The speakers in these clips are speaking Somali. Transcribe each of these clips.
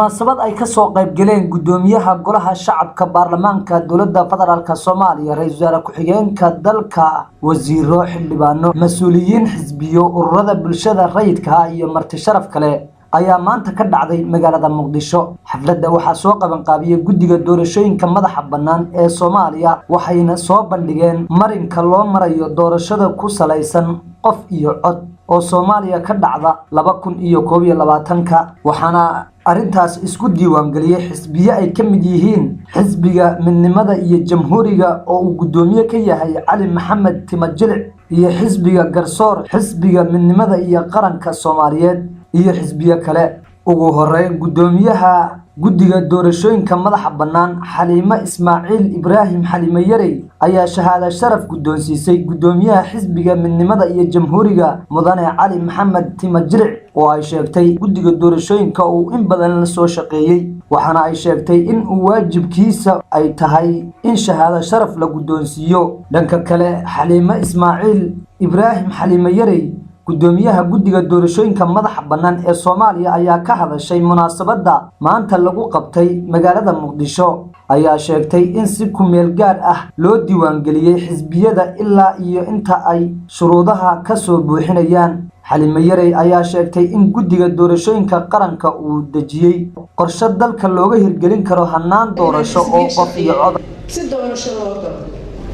munaasabad ay ka soo qayb galeen gudoomiyaha golaha shacabka baarlamaanka dowladda federaalka Soomaaliya ra'iisul wasaare ku-xigeenka dalka wasiiro xildhibaano mas'uuliyiin xisbiyo ururada bulshada rayidka iyo marti sharaf kale ayaa maanta ka dhacday magaalada Muqdisho. xafladda waxaa soo qaban qaabiyay guddiga doorashooyinka madaxa bannaan ee Soomaaliya waxayna soo bandhigeen marinka loo marayo doorashada ku salaysan qof iyo cod oo Soomaaliya ka dhacda 2021 waxaana arintaas isku diiwaan galiyay xisbiye ay ka mid yihiin xisbiga midnimada iyo jamhuuriga oo uu gudoomiye ka yahay Cali Maxamed Timajilic iyo xisbiga Garsoor xisbiga midnimada iyo qaranka Soomaaliyeed iyo xisbiye kale. ugu horeyn gudoomiyaha guddiga doorashooyinka madaxa bannaan Xaliimo Ismaaciil Ibraahim Xaliimo Yarey ayaa shahaado sharaf guddoonsiisay gudoomiyaha xisbiga midnimada iyo jamhuuriga mudane Cali Maxamed Timajilic oo ay sheegtay guddiga doorashooyinka uu in badan la soo shaqeeyay waxaana ay sheegtay in uu waajibkiisa ay tahay in shahaado sharaf la guddoonsiiyo. dhanka kale Xaliimo Ismaaciil Ibraahim Xaliimo Yarey gudoomiyaha guddiga doorashooyinka madaxa bannaan ee Soomaaliya ayaa ka hadashay munaasabadda maanta lagu qabtay magaalada Muqdisho ayaa sheegtay in si ku meel gaar ah loo diiwaan galiyay xisbiyada ilaa iyo inta ay shuruudaha ka soo buuxinayaan. Xaliimo Yarey ayaa sheegtay in guddiga doorashooyinka qaranka uu dejiyay qorshe dalka looga hirgelin karo hannaan doorasho oo qof iyo cod si doorasho loo galo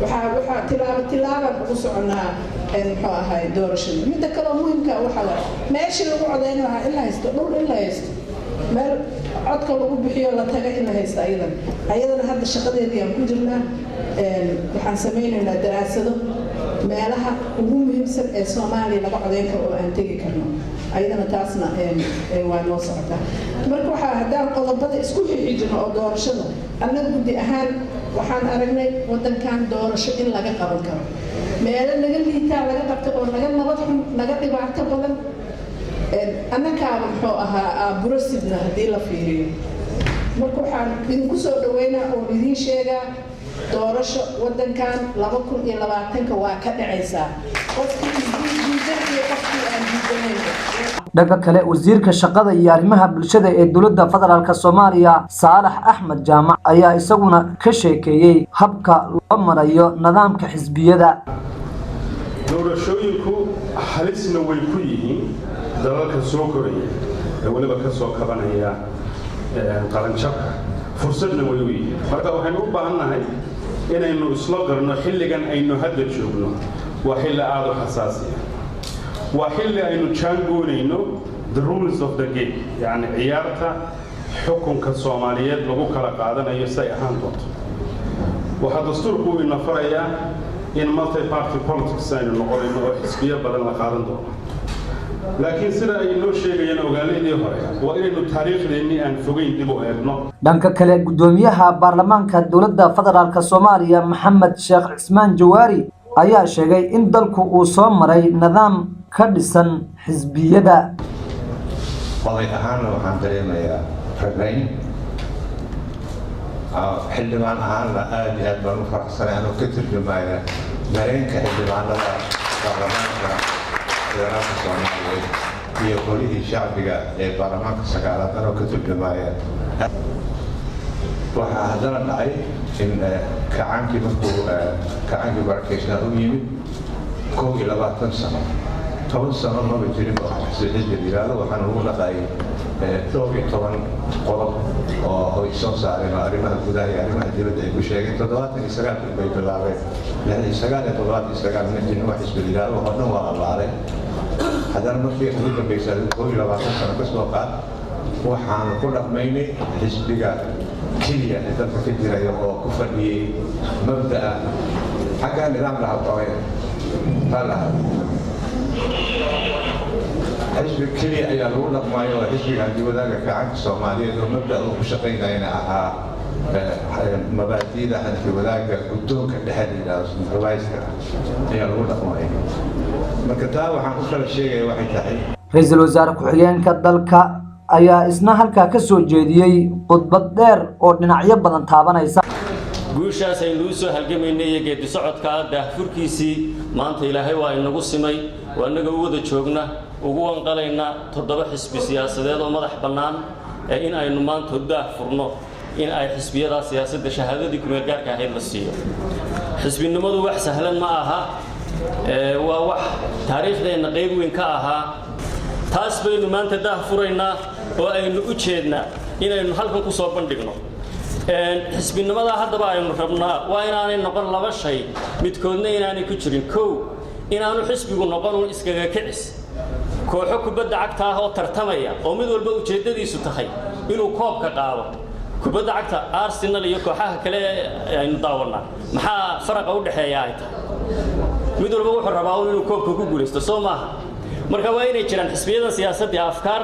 waxaa tilaabo ugu soconaa muxuu ahay doorashada midda kale oo muhiimka waxa la meeshii lagu codeyn lahaa in la haysto dhul in la haysto meel codka lagu bixiyo la taga in la haysto ayadana hadda shaqadeedii aan ku jirnaa waxaan sameynaynaa daraasado meelaha ugu muhiimsan ee Soomaaliya laga codeyn karo oo aan tegi karno ayadana taasna waa noo socotaa. marka waxaa haddaan qodobada isku xijino oo doorashada annaga guddi ahaan waxaan aragnay wadankan doorasho in laga qaban karo meelo naga liitaa laga qabto oo naga nabad xun naga dhibaato badan annakaaba muxuu ahaa burosidna haddii la fiiriyo. marka waxaan idinku soo dhaweynaa oo idiin sheegaa doorasho wadankan 2020 waa ka dhacaysaa qofkii diidan iyo qofkii aan diidanayn. dhanka kale wasiirka shaqada iyo arrimaha bulshada ee dowladda federaalka Soomaaliya Saalax Axmed Jaamac ayaa isaguna ka sheekeeyay habka loo marayo nidaamka xisbiyada. doorashooyinku halisna way ku yihiin dalalka soo koraya ee waliba ka soo kabanaya qaranjabka fursadna way u yihiin. marka waxaynu u baahannahay inaynu isla qarno xilligan aynu hadda joogno waa xilli aad u xasaasi ah waa xilli aynu jaangoonayno the rules of the game yani ciyaarta xukunka Soomaaliyeed lagu kala qaadanayo say ahaan doonto. waxaa dastuurku ina farayaa in multi party politics aynu noqonayno oo xisbiyo badan la qaadan doono laakiin sida ay noo sheegayeen ogaaladii hore waa inaynu taariikhdeenii aan fogeyn dib u eegno. dhanka kale gudoomiyaha baarlamaanka dowladda federaalka Soomaaliya Maxamed Sheekh Cismaan Jawaari ayaa sheegay in dalku uu soo maray nidaam ka dhisan xisbiyada. waday ahaan waxaan dareemayaa farayn xildhibaan ahaan la aad iyo aad baan u faraxsanahay anoo ka turjumaya dareenka xildhibaanada baarlamaanka federaalka Soomaaliyeed iyo golihii shacbiga ee baarlamaanka sagaalaad anoo ka turjumaya. waxaa haddana dhacay in kacaankii markuu kacaankii barakeysanaa u yimid 21 sano 10 sano maba jirin oo xisbiga yiraahdo waxaan ugu dhaqaayay 12 qodob oo ay soo saareen arrimaha gudaha iyo arrimaha dibadda ay ku sheegeen 79 bay bilaabeen 79 wax xisbiga yiraahdo oo dhan waa allaaday. haddana markii ugu dambeysay 21 sano ka soo qaad waxaan ku dhaqmaynay xisbiga keliya ee dalka ka jiraya oo ku fadhiyay mabda'a xagga nidaamka haweenka talaha xisbiga keliya ayaa lagu dhaqmayo oo xisbiga hanti-wadaaga kacaanka Soomaaliyeed oo mabda'a uu ku shaqaynayna ahaa mabaadi'da hanti-wadaaga guddoonka dhexe yidhaahdo supervisor ayaa lagu dhaqmaya. marka taa waxaan u kala sheegaya waxay tahay ra'iisul wasaare ku-xigeenka dalka ayaa isna halkaa ka soo jeediyay khudbad dheer oo dhinacyo badan taabanaysa. guushaas aynu u soo halgamaynay iyo geedi socodka daahfurkiisii maanta ilaahay waa inagu simay waa inaga u wada joogna ugu wanqalayna 7 xisbi siyaasadeed oo madax bannaan in aynu maanta daah furno in ay xisbiyada siyaasadda shahaadadii ku meel gaarka ahayd la siiyo xisbinimadu wax sahlan ma aha waa wax taariikhdeena qayb weyn ka ahaa taas baynu maanta daah furaynaa oo aynu u jeednaa inaynu halkan ku soo bandhigno xisbinimada haddaba aynu rabnaa waa inaanay noqon laba shay midkoodna inaanay ku jirin kow inaanu xisbigu noqon iskaga kicis kooxo kubadda cagta ah oo tartamaya oo mid walba ujeedadiisu tahay inuu koobka qaado kubadda cagta Arsenal iyo kooxaha kale aynu daawanaa maxaa faraqa u dhaxeeya ay tahay mid walba wuxuu rabaa inuu koobka ku guuleysto Soomaha marka waa inay jiraan xisbiyada siyaasadda afkaar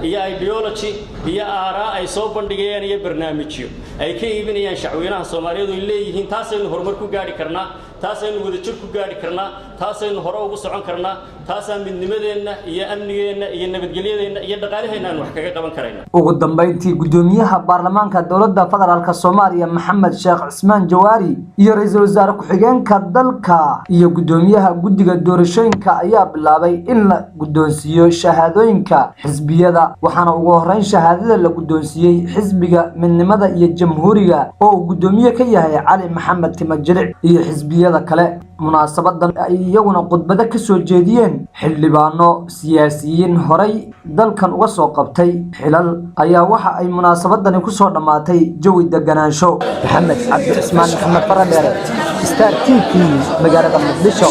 iyo ideology iyo aaraa ay soo bandhigayaan iyo barnaamijyo ay ka iibinayaan shacweynaha Soomaaliyeed oo leeyihiin taasaynu horumar ku gaari karnaa taasaynu wadajir ku gaari karnaa taasaynu hore ugu socon karnaa taasaan midnimadeena iyo amnigeena iyo nabadgelyadeena iyo dhaqaalaheena aan wax kaga qaban karayna ugu dambeyntii gudoomiyaha baarlamaanka dowladda federaalka Soomaaliya Maxamed Sheekh Cismaan Jawaari iyo ra'iisul wasaare ku-xigeenka dalka iyo gudoomiyaha guddiga doorashooyinka ayaa bilaabay in la gudoonsiyo shahaadooyinka xisbiyada waxaana ugu horeyn shahaadada la gudoonsiyay xisbiga midnimada iyo jamhuuriga oo gudoomiye ka yahay Cali Maxamed Timajilic iyo xisbiyada kale munaasabadan ay iyaguna khudbada ka soo jeediyeen xildhibaano siyaasiyiin horay dalkan uga soo qabtay xilal ayaa waxa ay munaasabadani ku soo dhamaatay jawi deganaansho Maxamed Cabdi Cismaan Maxamed Faradheere Star TV magaalada Muqdisho